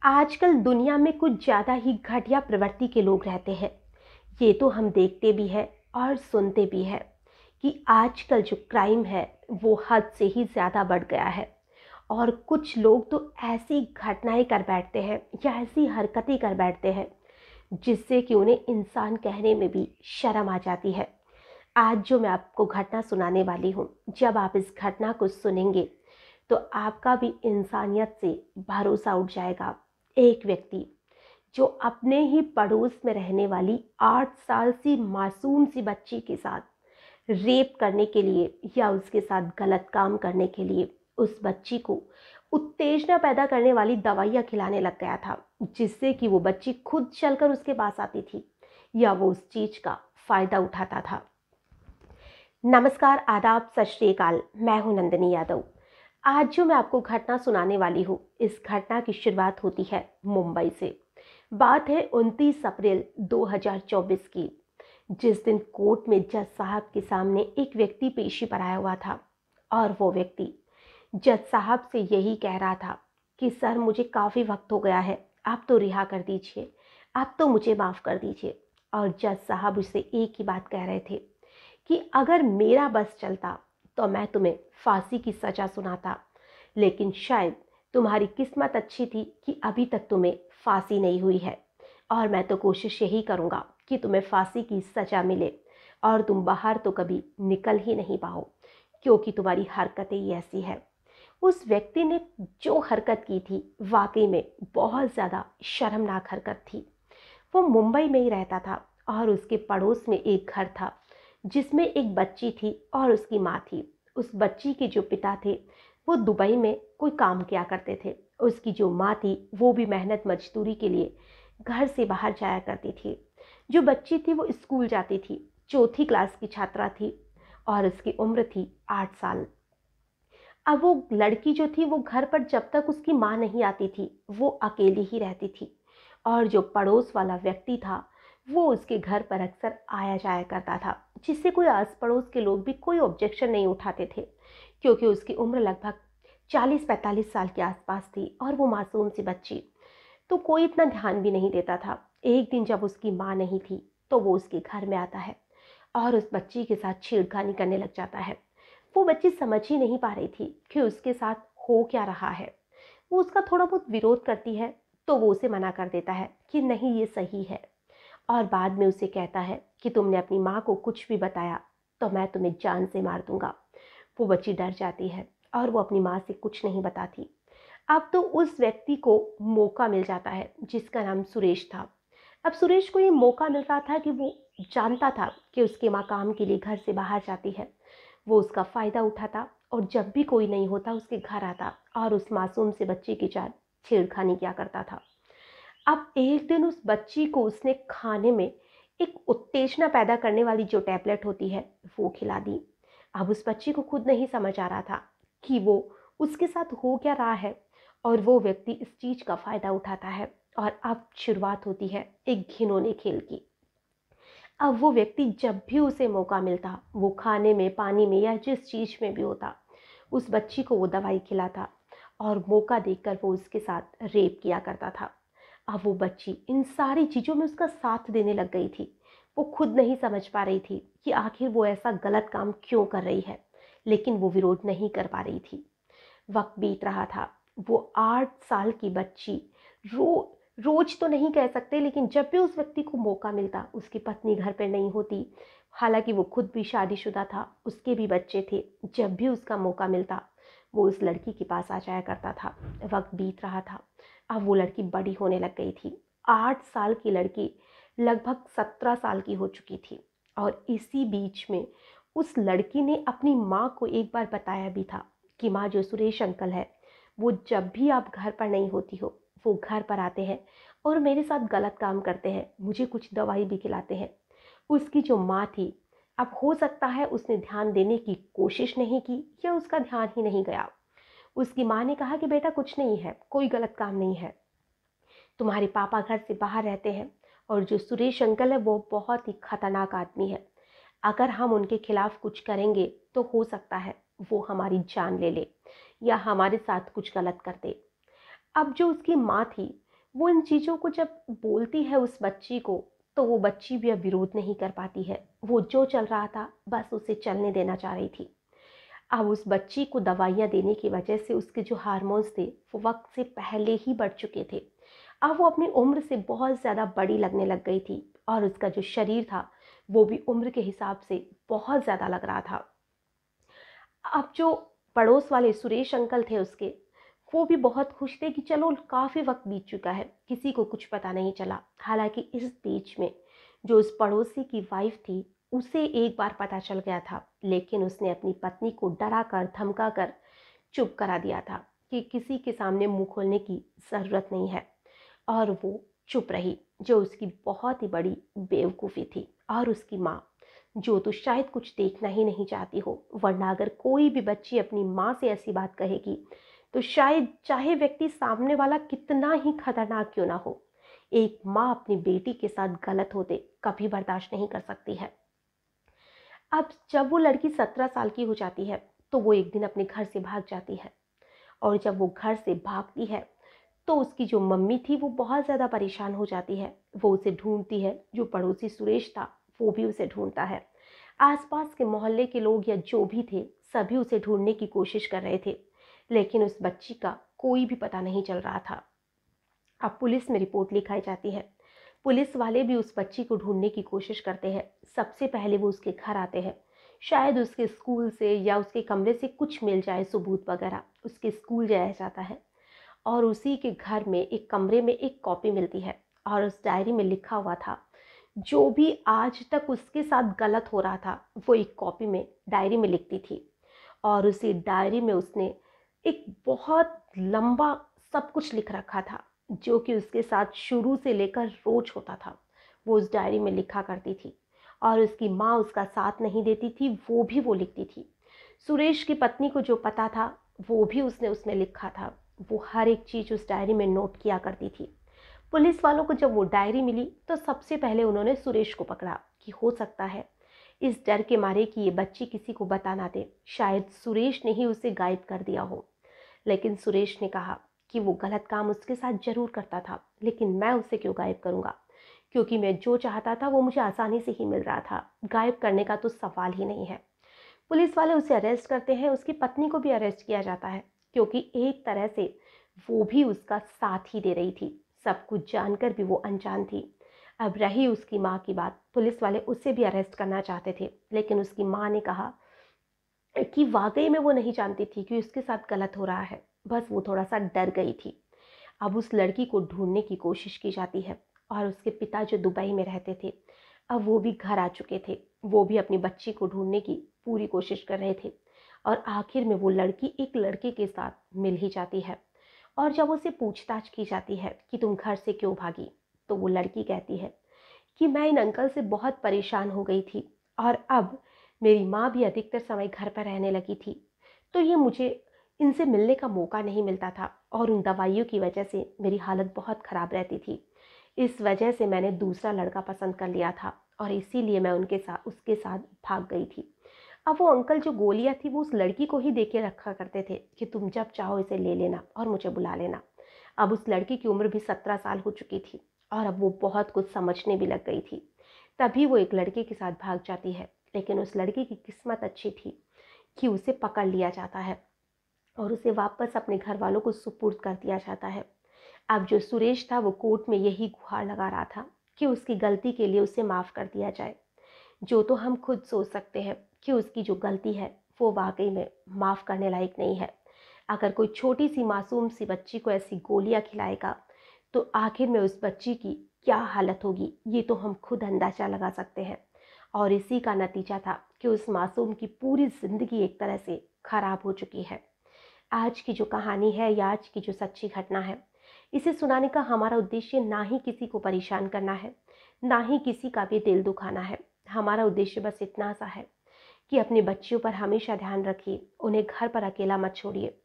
आजकल दुनिया में कुछ ज़्यादा ही घटिया प्रवृत्ति के लोग रहते हैं। ये तो हम देखते भी हैं और सुनते भी हैं कि आजकल जो क्राइम है वो हद से ही ज़्यादा बढ़ गया है। और कुछ लोग तो ऐसी घटनाएं कर बैठते हैं या ऐसी हरकतें कर बैठते हैं जिससे कि उन्हें इंसान कहने में भी शर्म आ जाती है। आज जो मैं आपको घटना सुनाने वाली हूँ, जब आप इस घटना को सुनेंगे तो आपका भी इंसानियत से भरोसा उठ जाएगा। एक व्यक्ति जो अपने ही पड़ोस में रहने वाली 8 साल सी मासूम सी बच्ची के साथ रेप करने के लिए या उसके साथ गलत काम करने के लिए उस बच्ची को उत्तेजना पैदा करने वाली दवाइयाँ खिलाने लग गया था, जिससे कि वो बच्ची खुद चलकर उसके पास आती थी या वो उस चीज़ का फ़ायदा उठाता था। नमस्कार, आदाब, सत श्री अकाल। मैं हूं नंदिनी यादव। आज जो मैं आपको घटना सुनाने वाली हूं, इस घटना की शुरुआत होती है मुंबई से। बात है 29 अप्रैल 2024 की, जिस दिन कोर्ट में जज साहब के सामने एक व्यक्ति पेशी पर आया हुआ था। और वो व्यक्ति जज साहब से यही कह रहा था कि सर, मुझे काफ़ी वक्त हो गया है, आप तो रिहा कर दीजिए, आप तो मुझे माफ़ कर दीजिए। और जज साहब उससे एक ही बात कह रहे थे कि अगर मेरा बस चलता तो मैं तुम्हें फांसी की सज़ा सुनाता, लेकिन शायद तुम्हारी किस्मत अच्छी थी कि अभी तक तुम्हें फांसी नहीं हुई है। और मैं तो कोशिश यही करूँगा कि तुम्हें फांसी की सज़ा मिले और तुम बाहर तो कभी निकल ही नहीं पाओ, क्योंकि तुम्हारी हरकतें ही ऐसी है। उस व्यक्ति ने जो हरकत की थी वाकई में बहुत ज़्यादा शर्मनाक हरकत थी। वो मुंबई में ही रहता था और उसके पड़ोस में एक घर था जिसमें एक बच्ची थी और उसकी माँ थी। उस बच्ची के जो पिता थे वो दुबई में कोई काम किया करते थे। उसकी जो माँ थी वो भी मेहनत मजदूरी के लिए घर से बाहर जाया करती थी। जो बच्ची थी वो स्कूल जाती थी, चौथी क्लास की छात्रा थी और उसकी उम्र थी 8 साल। अब वो लड़की जो थी वो घर पर जब तक उसकी माँ नहीं आती थी वो अकेली ही रहती थी। और जो पड़ोस वाला व्यक्ति था वो उसके घर पर अक्सर आया जाया करता था, जिससे कोई आस पड़ोस के लोग भी कोई ऑब्जेक्शन नहीं उठाते थे, क्योंकि उसकी उम्र लगभग 40-45 साल के आसपास थी और वो मासूम सी बच्ची, तो कोई इतना ध्यान भी नहीं देता था। एक दिन जब उसकी माँ नहीं थी तो वो उसके घर में आता है और उस बच्ची के साथ छेड़खानी करने लग जाता है। वो बच्ची समझ ही नहीं पा रही थी कि उसके साथ हो क्या रहा है। वो उसका थोड़ा बहुत विरोध करती है तो वो उसे मना कर देता है कि नहीं, ये सही है। और बाद में उसे कहता है कि तुमने अपनी माँ को कुछ भी बताया तो मैं तुम्हें जान से मार दूंगा। वो बच्ची डर जाती है और वो अपनी माँ से कुछ नहीं बताती। अब तो उस व्यक्ति को मौका मिल जाता है जिसका नाम सुरेश था। अब सुरेश को ये मौका मिल रहा था कि वो जानता था कि उसकी माँ काम के लिए घर से बाहर जाती है। वो उसका फ़ायदा उठाता और जब भी कोई नहीं होता उसके घर आता और उस मासूम से बच्चे के साथ छेड़खानी किया करता था। अब एक दिन उस बच्ची को उसने खाने में एक उत्तेजना पैदा करने वाली जो टैबलेट होती है वो खिला दी। अब उस बच्ची को खुद नहीं समझ आ रहा था कि वो उसके साथ हो क्या रहा है, और वो व्यक्ति इस चीज़ का फ़ायदा उठाता है। और अब शुरुआत होती है एक घिनौने खेल की। अब वो व्यक्ति जब भी उसे मौका मिलता, वो खाने में, पानी में या जिस चीज़ में भी होता, उस बच्ची को वो दवाई खिलाता और मौका देखकर वो उसके साथ रेप किया करता था। अब वो बच्ची इन सारी चीज़ों में उसका साथ देने लग गई थी। वो खुद नहीं समझ पा रही थी कि आखिर वो ऐसा गलत काम क्यों कर रही है, लेकिन वो विरोध नहीं कर पा रही थी। वक्त बीत रहा था। वो 8 साल की बच्ची रोज तो नहीं कह सकते, लेकिन जब भी उस व्यक्ति को मौका मिलता, उसकी पत्नी घर पर नहीं होती, हालांकि वो खुद भी शादीशुदा था, उसके भी बच्चे थे, जब भी उसका मौका मिलता वो उस लड़की के पास आ जाया करता था। वक्त बीत रहा था। अब वो लड़की बड़ी होने लग गई थी। 8 साल की लड़की लगभग 17 साल की हो चुकी थी। और इसी बीच में उस लड़की ने अपनी माँ को एक बार बताया भी था कि माँ, जो सुरेश अंकल है वो जब भी आप घर पर नहीं होती हो वो घर पर आते हैं और मेरे साथ गलत काम करते हैं, मुझे कुछ दवाई भी खिलाते हैं। उसकी जो माँ थी, अब हो सकता है उसने ध्यान देने की कोशिश नहीं की या उसका ध्यान ही नहीं गया। उसकी माँ ने कहा कि बेटा, कुछ नहीं है, कोई गलत काम नहीं है, तुम्हारे पापा घर से बाहर रहते हैं और जो सुरेश अंकल है वो बहुत ही खतरनाक आदमी है। अगर हम उनके खिलाफ कुछ करेंगे तो हो सकता है वो हमारी जान ले ले या हमारे साथ कुछ गलत कर दे। अब जो उसकी माँ थी वो इन चीज़ों को जब बोलती है उस बच्ची को, तो वो बच्ची भी अब विरोध नहीं कर पाती है। वो जो चल रहा था बस उसे चलने देना चाह रही थी। अब उस बच्ची को दवाइयाँ देने की वजह से उसके जो हार्मोन्स थे वो वक्त से पहले ही बढ़ चुके थे। अब वो अपनी उम्र से बहुत ज़्यादा बड़ी लगने लग गई थी और उसका जो शरीर था वो भी उम्र के हिसाब से बहुत ज़्यादा लग रहा था। अब जो पड़ोस वाले सुरेश अंकल थे उसके, वो भी बहुत खुश थे कि चलो काफ़ी वक्त बीत चुका है, किसी को कुछ पता नहीं चला। हालांकि इस बीच में जो उस पड़ोसी की वाइफ थी उसे एक बार पता चल गया था, लेकिन उसने अपनी पत्नी को डरा कर धमका कर चुप करा दिया था कि किसी के सामने मुंह खोलने की ज़रूरत नहीं है। और वो चुप रही, जो उसकी बहुत ही बड़ी बेवकूफ़ी थी। और उसकी माँ, जो तो शायद कुछ देखना ही नहीं चाहती हो, वरना अगर कोई भी बच्ची अपनी माँ से ऐसी बात कहेगी तो शायद चाहे व्यक्ति सामने वाला कितना ही खतरनाक क्यों ना हो, एक माँ अपनी बेटी के साथ गलत होते कभी बर्दाश्त नहीं कर सकती है। अब जब वो लड़की 17 साल की हो जाती है तो वो एक दिन अपने घर से भाग जाती है। और जब वो घर से भागती है तो उसकी जो मम्मी थी वो बहुत ज़्यादा परेशान हो जाती है। वो उसे ढूंढती है, जो पड़ोसी सुरेश था वो भी उसे ढूंढता है। आसपास के मोहल्ले के लोग या जो भी थे सभी उसे ढूंढने की कोशिश कर रहे थे, लेकिन उस बच्ची का कोई भी पता नहीं चल रहा था। अब पुलिस में रिपोर्ट लिखाई जाती है। पुलिस वाले भी उस बच्ची को ढूंढने की कोशिश करते हैं। सबसे पहले वो उसके घर आते हैं, शायद उसके स्कूल से या उसके कमरे से कुछ मिल जाए सबूत वगैरह। उसके स्कूल जाया जाता है और उसी के घर में एक कमरे में एक कॉपी मिलती है और उस डायरी में लिखा हुआ था जो भी आज तक उसके साथ गलत हो रहा था वो एक कॉपी में डायरी में लिखती थी। और उसी डायरी में उसने एक बहुत लंबा सब कुछ लिख रखा था जो कि उसके साथ शुरू से लेकर रोज होता था, वो उस डायरी में लिखा करती थी। और उसकी माँ उसका साथ नहीं देती थी, वो भी वो लिखती थी। सुरेश की पत्नी को जो पता था वो भी उसने उसमें लिखा था। वो हर एक चीज़ उस डायरी में नोट किया करती थी। पुलिस वालों को जब वो डायरी मिली तो सबसे पहले उन्होंने सुरेश को पकड़ा कि हो सकता है इस डर के मारे कि ये बच्ची किसी को बता ना दे, शायद सुरेश ने ही उसे गायब कर दिया हो। लेकिन सुरेश ने कहा कि वो गलत काम उसके साथ जरूर करता था, लेकिन मैं उसे क्यों गायब करूंगा, क्योंकि मैं जो चाहता था वो मुझे आसानी से ही मिल रहा था, गायब करने का तो सवाल ही नहीं है। पुलिस वाले उसे अरेस्ट करते हैं, उसकी पत्नी को भी अरेस्ट किया जाता है, क्योंकि एक तरह से वो भी उसका साथ ही दे रही थी। सब कुछ जानकर भी वो अनजान थी। अब रही उसकी माँ की बात, पुलिस वाले उसे भी अरेस्ट करना चाहते थे, लेकिन उसकी माँ ने कहा कि वाकई में वो नहीं जानती थी कि उसके साथ गलत हो रहा है, बस वो थोड़ा सा डर गई थी। अब उस लड़की को ढूंढने की कोशिश की जाती है और उसके पिता जो दुबई में रहते थे अब वो भी घर आ चुके थे। वो भी अपनी बच्ची को ढूंढने की पूरी कोशिश कर रहे थे और आखिर में वो लड़की एक लड़के के साथ मिल ही जाती है। और जब उसे पूछताछ की जाती है कि तुम घर से क्यों भागी, तो वो लड़की कहती है कि मैं इन अंकल से बहुत परेशान हो गई थी और अब मेरी माँ भी अधिकतर समय घर पर रहने लगी थी, तो ये मुझे इनसे मिलने का मौका नहीं मिलता था और उन दवाइयों की वजह से मेरी हालत बहुत ख़राब रहती थी। इस वजह से मैंने दूसरा लड़का पसंद कर लिया था और इसीलिए मैं उसके साथ भाग गई थी। अब वो अंकल जो गोलियां थी वो उस लड़की को ही दे के रखा करते थे कि तुम जब चाहो इसे ले लेना और मुझे बुला लेना। अब उस लड़की की उम्र भी 17 साल हो चुकी थी और अब वो बहुत कुछ समझने भी लग गई थी। तभी वो एक लड़के के साथ भाग जाती है, लेकिन उस लड़की की किस्मत अच्छी थी कि उसे पकड़ लिया जाता है और उसे वापस अपने घर वालों को सुपुर्द कर दिया जाता है। अब जो सुरेश था वो कोर्ट में यही गुहार लगा रहा था कि उसकी गलती के लिए उसे माफ़ कर दिया जाए। जो तो हम खुद सोच सकते हैं कि उसकी जो गलती है वो वाकई में माफ़ करने लायक नहीं है। अगर कोई छोटी सी मासूम सी बच्ची को ऐसी गोलियां खिलाएगा तो आखिर में उस बच्ची की क्या हालत होगी, ये तो हम खुद अंदाज़ा लगा सकते हैं। और इसी का नतीजा था कि उस मासूम की पूरी ज़िंदगी एक तरह से ख़राब हो चुकी है। आज की जो कहानी है या आज की जो सच्ची घटना है, इसे सुनाने का हमारा उद्देश्य ना ही किसी को परेशान करना है, ना ही किसी का भी दिल दुखाना है। हमारा उद्देश्य बस इतना सा है कि अपने बच्चियों पर हमेशा ध्यान रखिए, उन्हें घर पर अकेला मत छोड़िए।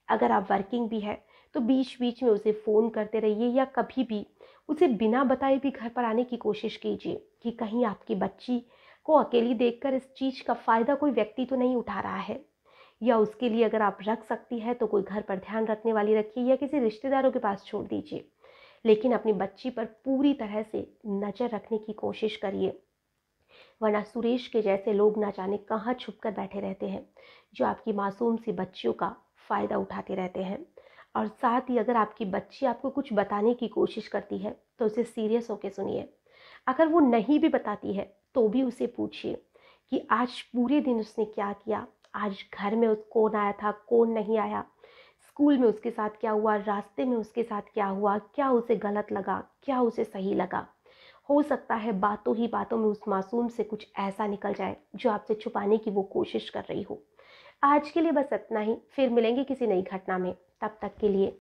अगर आप वर्किंग भी है तो बीच बीच में उसे फ़ोन करते रहिए या कभी भी उसे बिना बताए भी घर पर आने की कोशिश कीजिए कि कहीं आपकी बच्ची को अकेली देखकर इस चीज़ का फ़ायदा कोई व्यक्ति तो नहीं उठा रहा है। या उसके लिए अगर आप रख सकती है तो कोई घर पर ध्यान रखने वाली रखिए या किसी रिश्तेदारों के पास छोड़ दीजिए। लेकिन अपनी बच्ची पर पूरी तरह से नज़र रखने की कोशिश करिए, वरना सुरेश के जैसे लोग ना जाने कहाँ छुप कर बैठे रहते हैं, जो आपकी मासूम सी बच्चियों का फ़ायदा उठाते रहते हैं। और साथ ही अगर आपकी बच्ची आपको कुछ बताने की कोशिश करती है तो उसे सीरियस होकर सुनिए। अगर वो नहीं भी बताती है तो भी उसे पूछिए कि आज पूरे दिन उसने क्या किया, आज घर में उस कौन आया था, कौन नहीं आया, स्कूल में उसके साथ क्या हुआ, रास्ते में उसके साथ क्या हुआ, क्या उसे गलत लगा, क्या उसे सही लगा। हो सकता है बातों ही बातों में उस मासूम से कुछ ऐसा निकल जाए जो आपसे छुपाने की वो कोशिश कर रही हो। आज के लिए बस इतना ही, फिर मिलेंगे किसी नई घटना में। तब तक के लिए